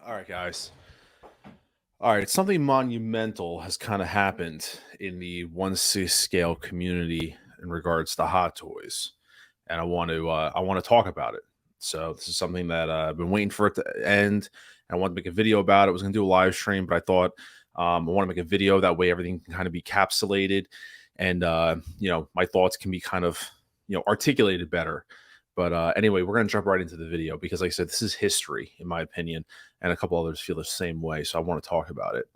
All right, guys. All right, something monumental has kind of happened in the 1/6 scale community in regards to hot toys, and I want to talk about it. So this is something that I've been waiting for it to end. And I want to make a video about it. I was going to do a live stream, but I thought I want to make a video that way everything can kind of be capsulated, and my thoughts can be kind of articulated better. But anyway, we're going to jump right into the video because, like I said, this is history, in my opinion, and a couple others feel the same way. So I want to talk about it.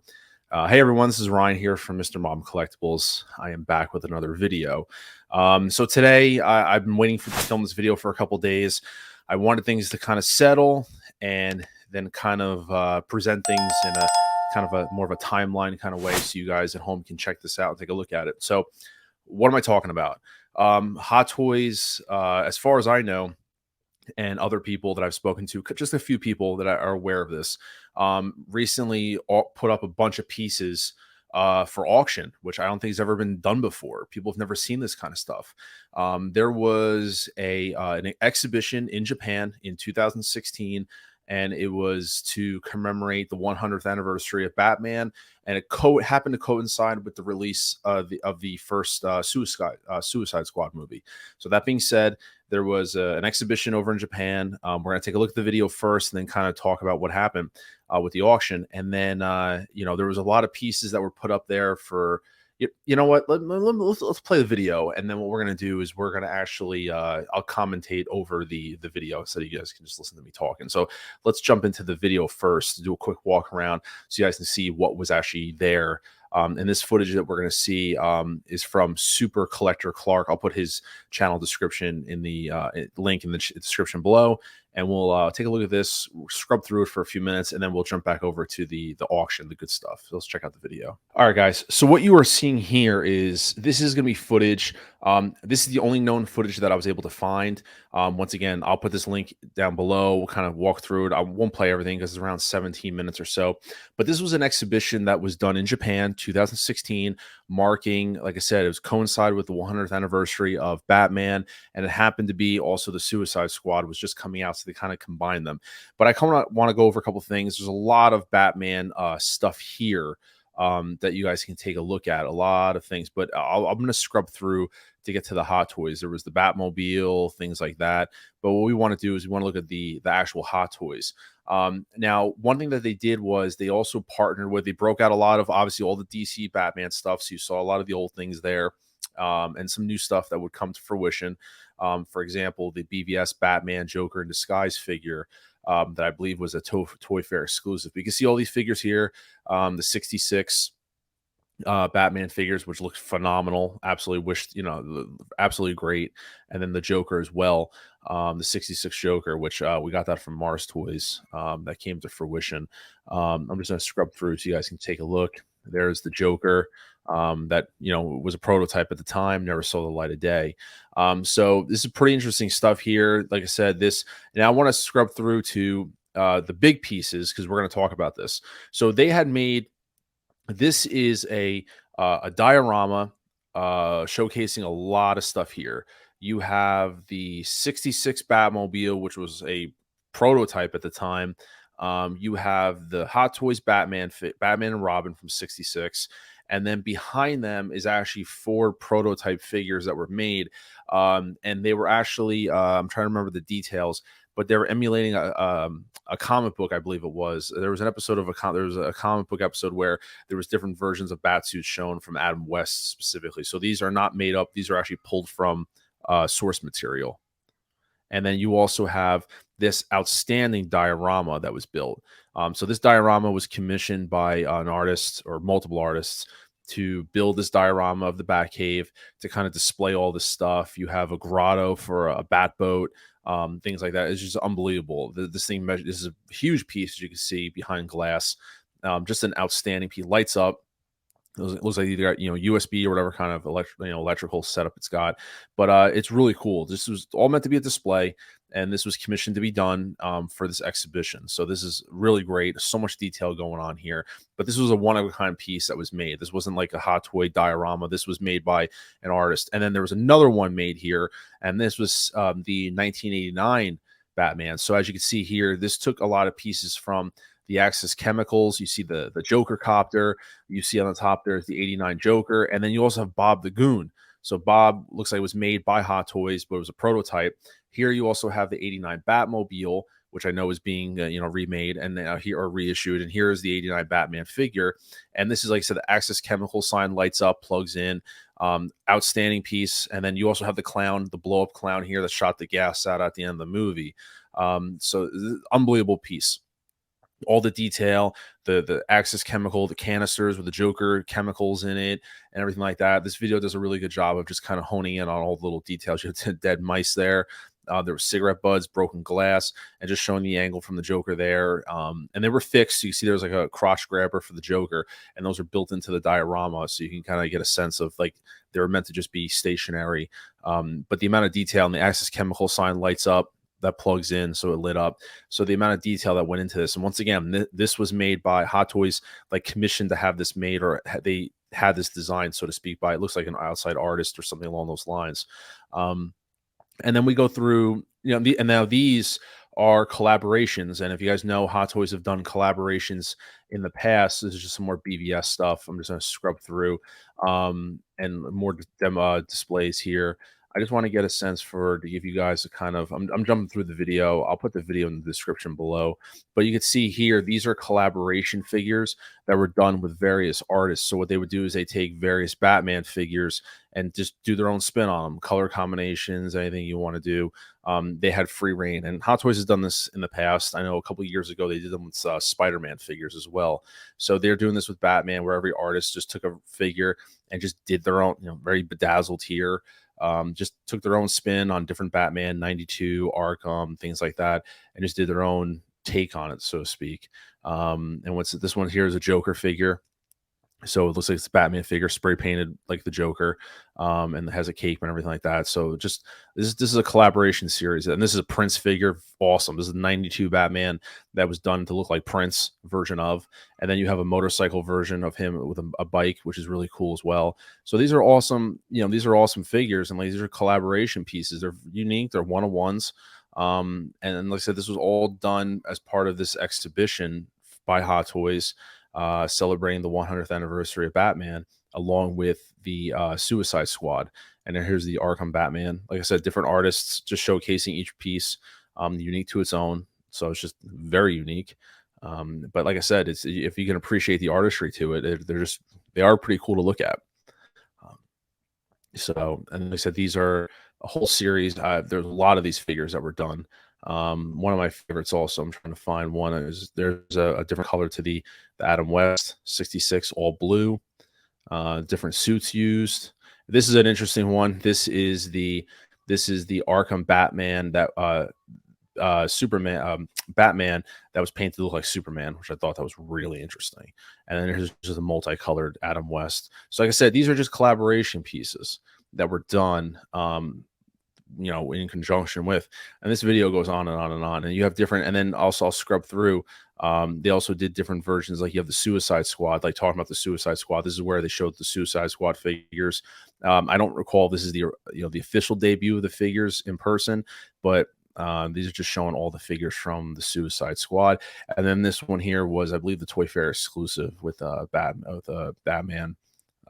Hey, everyone, this is Ryan here from Mr. Mom Collectibles. I am back with another video. So today, I've been waiting to film this video for a couple days. I wanted things to kind of settle and then kind of present things in a kind of a more of a timeline kind of way so you guys at home can check this out and take a look at it. So what am I talking about? Hot toys, as far as I know, and other people that I've spoken to, just a few people that are aware of this, recently put up a bunch of pieces for auction, which I don't think has ever been done before. People have never seen this kind of stuff. There was an exhibition in Japan in 2016, and it was to commemorate the 100th anniversary of Batman, and it happened to coincide with the release of the first Suicide Squad movie. So that being said, there was an exhibition over in Japan. We're going to take a look at the video first and then kind of talk about what happened with the auction. And then, there was a lot of pieces that were put up there for, you know what, let's play the video. And then what we're going to do is we're going to actually, I'll commentate over the video so you guys can just listen to me talking. So let's jump into the video first, do a quick walk around so you guys can see what was actually there. And this footage that we're going to see is from Super Collector Clark. I'll put his channel description in the link in the description below. And we'll take a look at this, scrub through it for a few minutes, and then we'll jump back over to the auction, the good stuff. So let's check out the video. All right, guys. So what you are seeing here is this is going to be footage. This is the only known footage that I was able to find. Once again, I'll put this link down below. We'll kind of walk through it. I won't play everything because it's around 17 minutes or so. But this was an exhibition that was done in Japan, 2016, marking, like I said, it was coincide with the 100th anniversary of Batman, and it happened to be also the Suicide Squad was just coming out, so they kind of combined them. But I kind of want to go over a couple things. There's a lot of Batman stuff here that you guys can take a look at, a lot of things, but I'm going to scrub through to get to the hot toys. There was the Batmobile, things like that. But what we want to do is we want to look at the actual hot toys. Now, one thing that they did was they also partnered with, they broke out a lot of, obviously, all the DC Batman stuff. So you saw a lot of the old things there, and some new stuff that would come to fruition. For example, the BVS Batman Joker in Disguise figure that I believe was a Toy Fair exclusive. You can see all these figures here, the 66 Batman figures, which look phenomenal. Absolutely absolutely great. And then the Joker as well, the 66 Joker, which we got that from Mars Toys, that came to fruition. I'm just going to scrub through so you guys can take a look. There's the Joker that was a prototype at the time, never saw the light of day. So this is pretty interesting stuff here. Like I said, and I want to scrub through to the big pieces because we're going to talk about this. So they had made, this is a diorama showcasing a lot of stuff here. You have the 66 Batmobile, which was a prototype at the time. You have the Hot Toys Batman and Robin from 66. And then behind them is actually 4 prototype figures that were made. And they were actually, I'm trying to remember the details, but they were emulating a comic book, I believe it was. There was an episode of there was a comic book episode where there was different versions of Batsuits shown from Adam West specifically. So these are not made up. These are actually pulled from source material. And then you also have this outstanding diorama that was built. So this diorama was commissioned by an artist or multiple artists to build this diorama of the Batcave to kind of display all this stuff. You have a grotto for a bat boat, things like that. It's just unbelievable. This is a huge piece, as you can see behind glass. Just an outstanding piece. Lights up. It looks like either got, USB or whatever kind of electrical setup it's got, but it's really cool. This was all meant to be a display, and this was commissioned to be done for this exhibition. So this is really great. So much detail going on here, but this was a one-of-a-kind piece that was made. This wasn't like a hot toy diorama. This was made by an artist, and then there was another one made here, and this was the 1989 Batman. So as you can see here, this took a lot of pieces from the Axis Chemicals. You see the Joker copter. You see on the top there's the '89 Joker, and then you also have Bob the Goon. So Bob looks like it was made by Hot Toys, but it was a prototype. Here you also have the '89 Batmobile, which I know is being remade and here or reissued. And here is the '89 Batman figure. And this is, like I said, the Axis Chemical sign lights up, plugs in. Outstanding piece. And then you also have the clown, the blow up clown here that shot the gas out at the end of the movie. So unbelievable piece. All the detail, the Axis chemical, the canisters with the Joker chemicals in it, and everything like that. This video does a really good job of just kind of honing in on all the little details. You have dead mice there. There were cigarette butts, broken glass, and just showing the angle from the Joker there. And they were fixed. So you see there's like a crotch grabber for the Joker, and those are built into the diorama. So you can kind of get a sense of like they were meant to just be stationary. But the amount of detail and the Axis chemical sign lights up, that plugs in, so it lit up. So the amount of detail that went into this, and once again, this was made by Hot Toys, like commissioned to have this made, or they had this design, so to speak, by, it looks like an outside artist or something along those lines. And then we go through, and now these are collaborations. And if you guys know, Hot Toys have done collaborations in the past. This is just some more BVS stuff. I'm just going to scrub through and more displays here. I just want to get a sense to give you guys a kind of, I'm jumping through the video. I'll put the video in the description below, but you can see here, these are collaboration figures that were done with various artists. So what they would do is they take various Batman figures and just do their own spin on them, color combinations, anything you want to do. They had free reign, and Hot Toys has done this in the past. I know a couple of years ago they did them with Spider-Man figures as well. So they're doing this with Batman, where every artist just took a figure and just did their own, very bedazzled here. Just took their own spin on different Batman, 92, Arkham, things like that, and just did their own take on it, so to speak. And this one here is a Joker figure. So it looks like it's a Batman figure spray painted like the Joker, and has a cape and everything like that. So just this is a collaboration series, and this is a Prince figure. Awesome. This is a '92 Batman that was done to look like Prince version of, and then you have a motorcycle version of him with a bike, which is really cool as well. So these are awesome. These are awesome figures, and like, these are collaboration pieces. They're unique. They're one-of-ones. And like I said, this was all done as part of this exhibition by Hot Toys, celebrating the 100th anniversary of Batman, along with the Suicide Squad. And then here's the Arkham Batman. Like I said, different artists just showcasing each piece, unique to its own. So it's just very unique. But like I said, it's, if you can appreciate the artistry to it, they are pretty cool to look at. And like I said, these are a whole series. There's a lot of these figures that were done. One of my favorites also, I'm trying to find one, is there's a different color to the Adam West 66, all blue, different suits used. This is an interesting one. This is the Arkham Batman that Batman that was painted to look like Superman, which I thought that was really interesting. And then there's just a multicolored Adam West. So like I said, these are just collaboration pieces that were done, in conjunction with, and this video goes on and on and on, and you have different, and then also I'll scrub through. They also did different versions, like you have the Suicide Squad, like talking about the Suicide Squad. This is where they showed the Suicide Squad figures. I don't recall this is the official debut of the figures in person, but these are just showing all the figures from the Suicide Squad. And then this one here was, I believe, the Toy Fair exclusive with Batman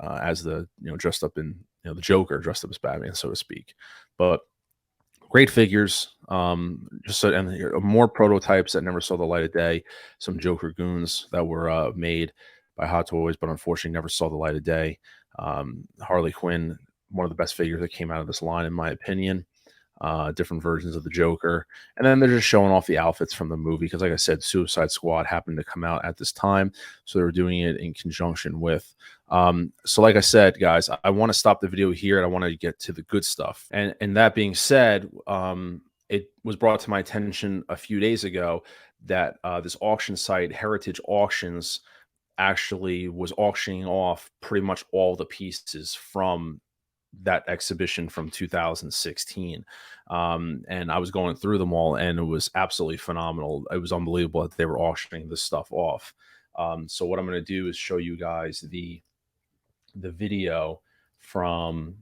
as the dressed up in the Joker dressed up as Batman, so to speak. But great figures. And more prototypes that never saw the light of day. Some Joker goons that were made by Hot Toys, but unfortunately never saw the light of day. Harley Quinn, one of the best figures that came out of this line, in my opinion. Different versions of the Joker, and then they're just showing off the outfits from the movie, because like I said, Suicide Squad happened to come out at this time, so they were doing it in conjunction with. So like I said, guys, I want to stop the video here, and I want to get to the good stuff. And that being said, it was brought to my attention a few days ago that this auction site, Heritage Auctions, actually was auctioning off pretty much all the pieces from that exhibition from 2016. And I was going through them all, and it was absolutely phenomenal. It was unbelievable that they were auctioning this stuff off. So what I'm going to do is show you guys the video from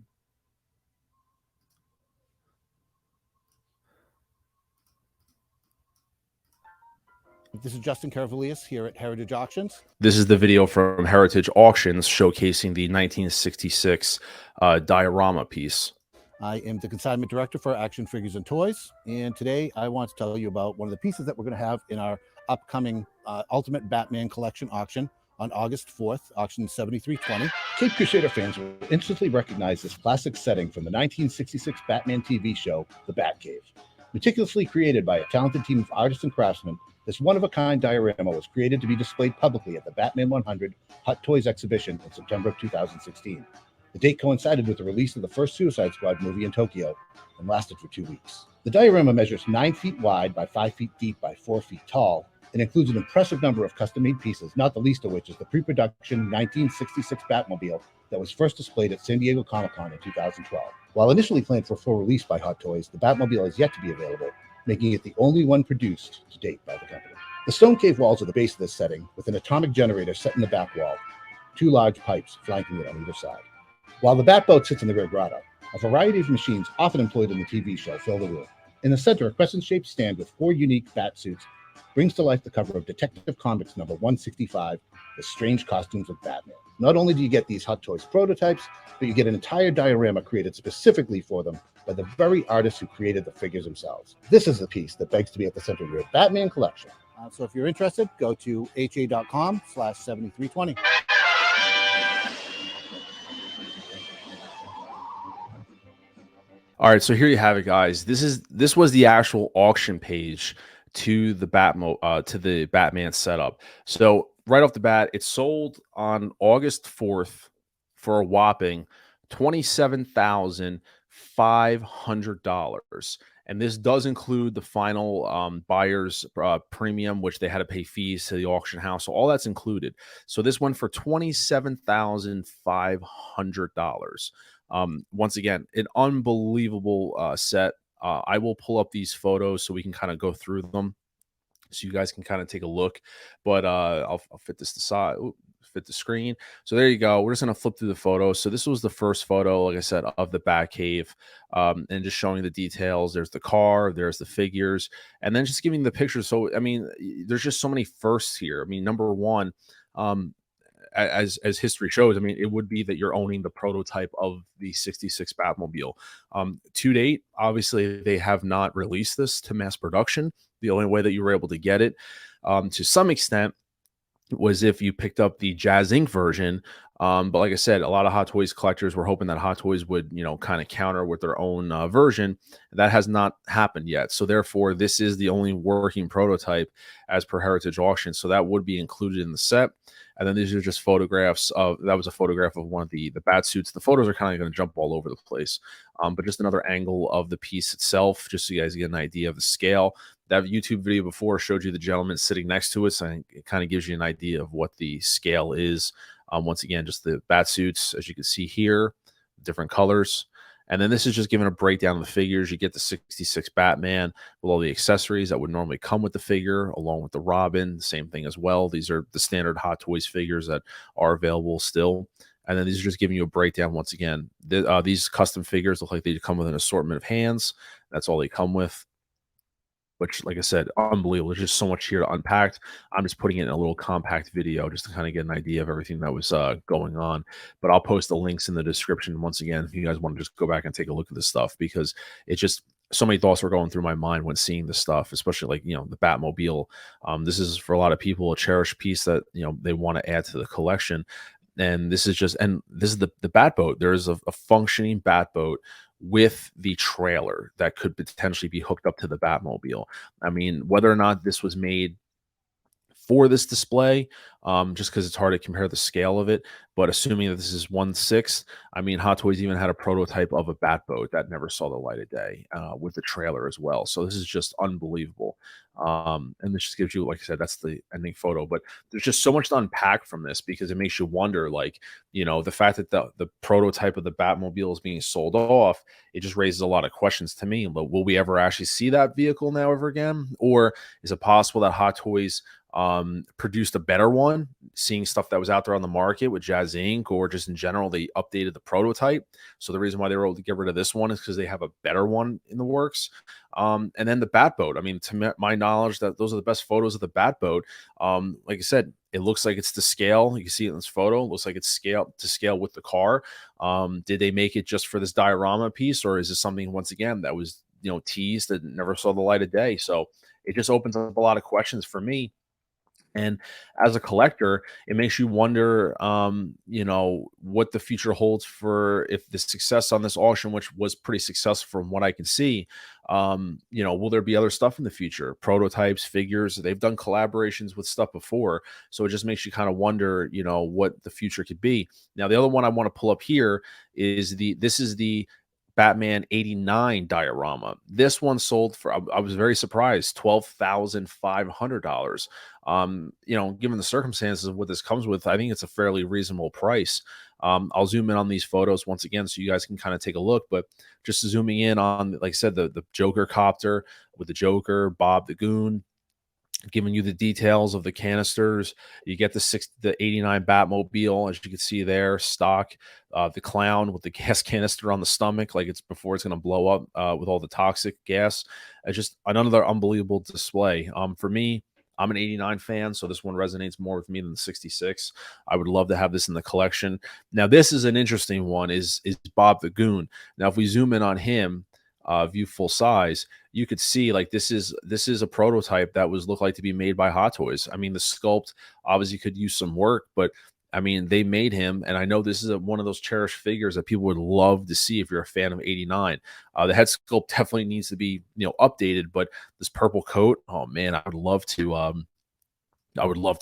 This is Justin Caravalius here at Heritage Auctions. This is the video from Heritage Auctions showcasing the 1966 diorama piece. I am the consignment director for Action Figures and Toys, and today I want to tell you about one of the pieces that we're going to have in our upcoming Ultimate Batman Collection auction on August 4th, auction 7320. Cape Crusader fans will instantly recognize this classic setting from the 1966 Batman TV show, The Batcave. Meticulously created by a talented team of artists and craftsmen, this one-of-a-kind diorama was created to be displayed publicly at the Batman 100 Hot Toys exhibition in September of 2016. The date coincided with the release of the first Suicide Squad movie in Tokyo and lasted for 2 weeks. The diorama measures 9 feet wide by 5 feet deep by 4 feet tall and includes an impressive number of custom-made pieces, not the least of which is the pre-production 1966 Batmobile that was first displayed at San Diego Comic-Con in 2012. While initially planned for full release by Hot Toys, the Batmobile is yet to be available, making it the only one produced to date by the company. The stone cave walls are the base of this setting, with an atomic generator set in the back wall, 2 large pipes flanking it on either side. While the Batboat sits in the rear grotto, a variety of machines often employed in the TV show fill the room. In the center, a crescent-shaped stand with 4 unique bat suits brings to life the cover of Detective Comics number 165, The Strange Costumes of Batman. Not only do you get these Hot Toys prototypes, but you get an entire diorama created specifically for them by the very artists who created the figures themselves. This is the piece that begs to be at the center of your Batman collection. So if you're interested, go to ha.com/7320. All right, so here you have it, guys. This was the actual auction page to the Batman setup. So right off the bat, it sold on August 4th for a whopping $27,500. And this does include the final buyer's premium, which they had to pay fees to the auction house. So all that's included. So this went for $27,500. Once again, an unbelievable set. I will pull up these photos so we can kind of go through them so you guys can kind of take a look. But I'll fit this aside. Fit the screen. So there you go. We're just going to flip through the photos. So this was the first photo, like I said, of the Batcave, and just showing the details. There's the car, there's the figures, and then just giving the pictures. So, I mean, there's just so many firsts here. I mean, number one, as history shows, I mean, it would be that you're owning the prototype of the 66 Batmobile. To date, obviously, they have not released this to mass production. The only way that you were able to get it, to some extent, was if you picked up the Jazz Inc. version. But like I said, a lot of Hot Toys collectors were hoping that Hot Toys would, kind of counter with their own version. That has not happened yet. So therefore, this is the only working prototype as per Heritage Auction. So that would be included in the set. And then these are just photographs of, that was a photograph of one of the bat suits. The photos are kind of going to jump all over the place. But just another angle of the piece itself, just so you guys get an idea of the scale. That YouTube video before showed you the gentleman sitting next to it, so I think it kind of gives you an idea of what the scale is. Once again, just the bat suits, as you can see here, different colors. And then this is just giving a breakdown of the figures. You get the 66 Batman with all the accessories that would normally come with the figure, along with the Robin, same thing as well. These are the standard Hot Toys figures that are available still. And then these are just giving you a breakdown once again. These custom figures look like they come with an assortment of hands. That's all they come with. Which, like I said, unbelievable. There's just so much here to unpack. I'm just putting it in a little compact video just to kind of get an idea of everything that was going on. But I'll post the links in the description once again if you guys want to just go back and take a look at this stuff, because it's just so many thoughts were going through my mind when seeing this stuff, especially like, the Batmobile. This is, for a lot of people, a cherished piece that, they want to add to the collection. And this is the Batboat. There is a functioning Batboat with the trailer that could potentially be hooked up to the Batmobile. I mean, whether or not this was made for this display, just because it's hard to compare the scale of it, but assuming that this is 1/6, I mean, Hot Toys even had a prototype of a Batboat that never saw the light of day, with the trailer as well. So this is just unbelievable. And this just gives you, like I said, that's the ending photo, but there's just so much to unpack from this, because it makes you wonder, like, the fact that the prototype of the Batmobile is being sold off, it just raises a lot of questions to me. Will we ever actually see that vehicle now ever again? Or is it possible that Hot Toys produced a better one, seeing stuff that was out there on the market with Jazz Inc. or just in general, they updated the prototype. So the reason why they were able to get rid of this one is because they have a better one in the works. And then the Bat Boat. I mean, to my knowledge, that those are the best photos of the Bat Boat. Like I said, it looks like it's to scale. You can see it in this photo. It looks like it's to scale with the car. Did they make it just for this diorama piece, or is this something once again that was teased that never saw the light of day? So it just opens up a lot of questions for me. And as a collector, it makes you wonder, what the future holds for if the success on this auction, which was pretty successful from what I can see, will there be other stuff in the future? Prototypes, figures, they've done collaborations with stuff before. So it just makes you kind of wonder, what the future could be. Now, the other one I want to pull up here is this is the Batman 89 diorama. This one sold for, I was very surprised, $12,500. Given the circumstances of what this comes with, I think it's a fairly reasonable price. I'll zoom in on these photos once again so you guys can kind of take a look, but just zooming in on, like I said, the Joker copter with the Joker, Bob the Goon, giving you the details of the canisters. You get the 89 Batmobile, as you can see there, stock. The clown with the gas canister on the stomach, like it's before it's going to blow up with all the toxic gas. It's just another unbelievable display. For me, I'm an 89 fan, so this one resonates more with me than the 66. I would love to have this in the collection. Now, this is an interesting one, is Bob the Goon. Now, if we zoom in on him, view full size, you could see like this is a prototype that was looked like to be made by Hot Toys. I mean, the sculpt obviously could use some work, but I mean, they made him, and I know this is one of those cherished figures that people would love to see if you're a fan of 89. The head sculpt definitely needs to be updated, but this purple coat, oh man, I would love to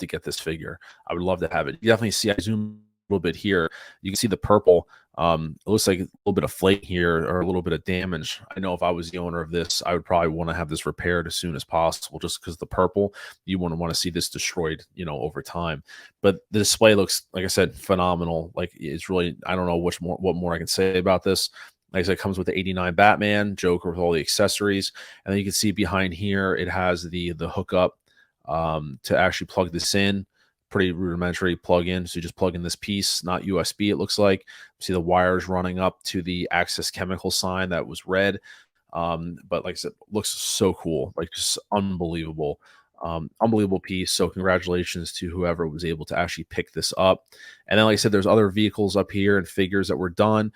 get this figure. I would love to have it. You definitely see, I zoom a little bit here, you can see the purple. It looks like a little bit of flake here or a little bit of damage. I know if I was the owner of this, I would probably want to have this repaired as soon as possible, just because the purple, you want to see this destroyed, over time. But the display looks, like I said, phenomenal. Like, it's really, I don't know what more I can say about this. Like I said, it comes with the 89 Batman, Joker with all the accessories. And then you can see behind here, it has the hookup to actually plug this in. Pretty rudimentary plug-in. So you just plug in this piece, not USB, it looks like. See the wires running up to the Axis Chemicals sign that was red. But like I said, looks so cool, like just unbelievable. Unbelievable piece. So congratulations to whoever was able to actually pick this up. And then, like I said, there's other vehicles up here and figures that were done.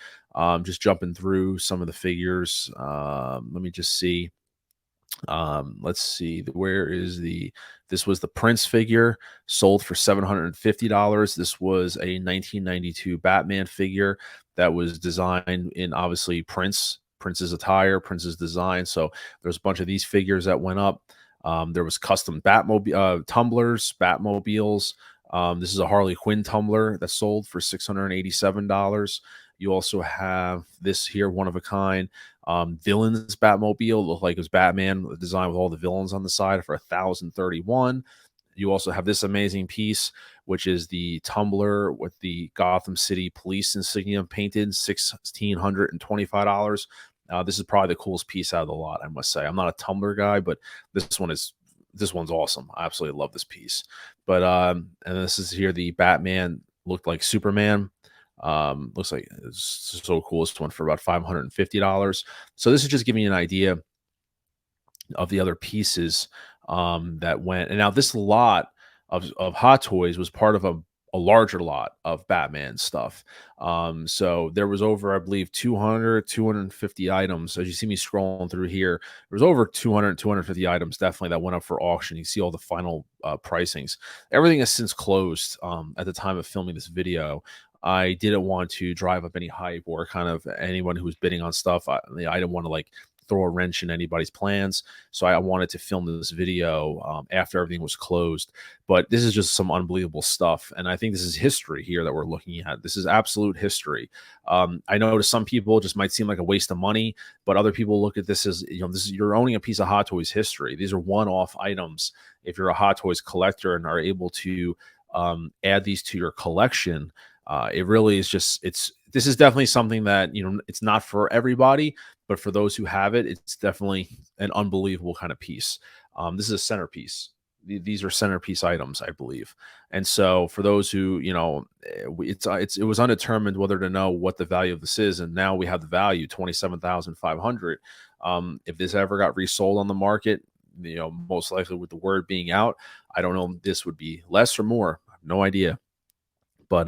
Just jumping through some of the figures. Let me just see. Let's see, this was the Prince figure, sold for $750. This was a 1992 Batman figure that was designed in, obviously, Prince's attire, Prince's design. So there's a bunch of these figures that went up. There was custom Batmobile tumblers, Batmobiles. This is a Harley Quinn tumbler that sold for $687. You also have this here, one of a kind, villains Batmobile. Looked like it was Batman, designed with all the villains on the side, for $1,031. You also have this amazing piece, which is the tumbler with the Gotham City Police insignia painted, $1,625. This is probably the coolest piece out of the lot, I must say. I'm not a tumbler guy, but this one's awesome. I absolutely love this piece. But and this is here, the Batman looked like Superman. Looks like it's so cool. This one for about $550. So this is just giving you an idea of the other pieces that went. And now this lot of Hot Toys was part of a larger lot of Batman stuff. So there was over, I believe, 250 items. As you see me scrolling through here, there was over 250 items definitely that went up for auction. You see all the final pricings. Everything has since closed at the time of filming this video. I didn't want to drive up any hype or kind of anyone who was bidding on stuff. I didn't want to like throw a wrench in anybody's plans. So I wanted to film this video after everything was closed. But this is just some unbelievable stuff. And I think this is history here that we're looking at. This is absolute history. I know to some people it just might seem like a waste of money, but other people look at this as, you're owning a piece of Hot Toys history. These are one-off items. If you're a Hot Toys collector and are able to add these to your collection, it really is just, this is definitely something that, it's not for everybody, but for those who have it, it's definitely an unbelievable kind of piece. This is a centerpiece. these are centerpiece items, I believe. And so for those who, it was undetermined whether to know what the value of this is, and now we have the value 27,500. If this ever got resold on the market, most likely with the word being out, I don't know if this would be less or more. I have no idea. But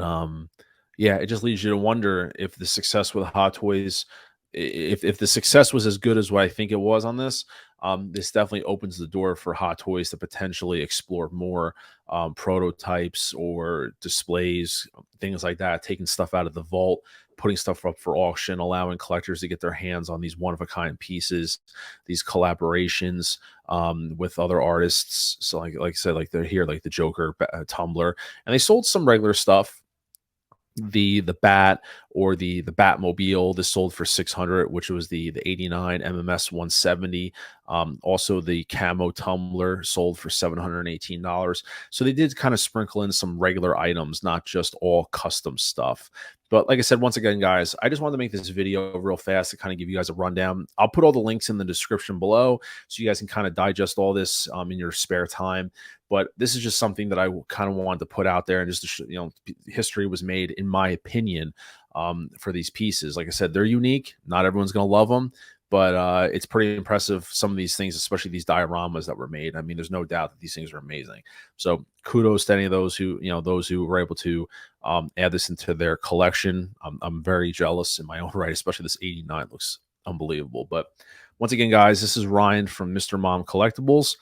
yeah, it just leads you to wonder if the success with Hot Toys, if the success was as good as what I think it was on this, this definitely opens the door for Hot Toys to potentially explore more prototypes or displays, things like that, taking stuff out of the vault, putting stuff up for auction, allowing collectors to get their hands on these one-of-a-kind pieces, these collaborations with other artists. So like I said, like they're here, like the Joker Tumblr, and they sold some regular stuff, the bat or the Batmobile. This sold for 600, which was the 89 MMS 170. Also the camo tumbler sold for $718. So they did kind of sprinkle in some regular items, not just all custom stuff. But like I said, once again, guys, I just wanted to make this video real fast to kind of give you guys a rundown. I'll put all the links in the description below so you guys can kind of digest all this in your spare time. But this is just something that I kind of wanted to put out there, and just to, history was made, in my opinion, for these pieces. Like I said, they're unique. Not everyone's going to love them, but it's pretty impressive. Some of these things, especially these dioramas that were made. I mean, there's no doubt that these things are amazing. So kudos to any of those who, those who were able to add this into their collection. I'm very jealous in my own right, especially this 89 looks unbelievable. But once again, guys, this is Ryan from Mr. Mom Collectibles.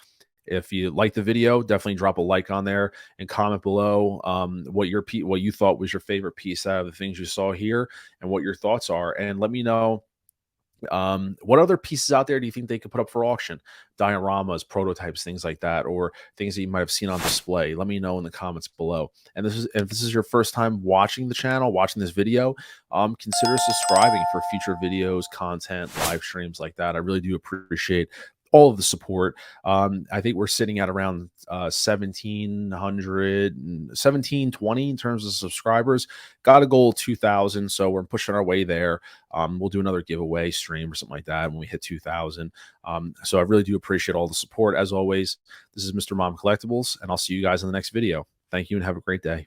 If you like the video, definitely drop a like on there and comment below what you thought was your favorite piece out of the things you saw here, and what your thoughts are. And let me know what other pieces out there do you think they could put up for auction? Dioramas, prototypes, things like that, or things that you might have seen on display. Let me know in the comments below. And if this is your first time watching the channel, watching this video, consider subscribing for future videos, content, live streams like that. I really do appreciate all of the support. I think we're sitting at around 1720 in terms of subscribers. Got a goal of 2,000, so we're pushing our way there. We'll do another giveaway stream or something like that when we hit 2,000. So I really do appreciate all the support. As always, this is Mr. Mom Collectibles, and I'll see you guys in the next video. Thank you and have a great day.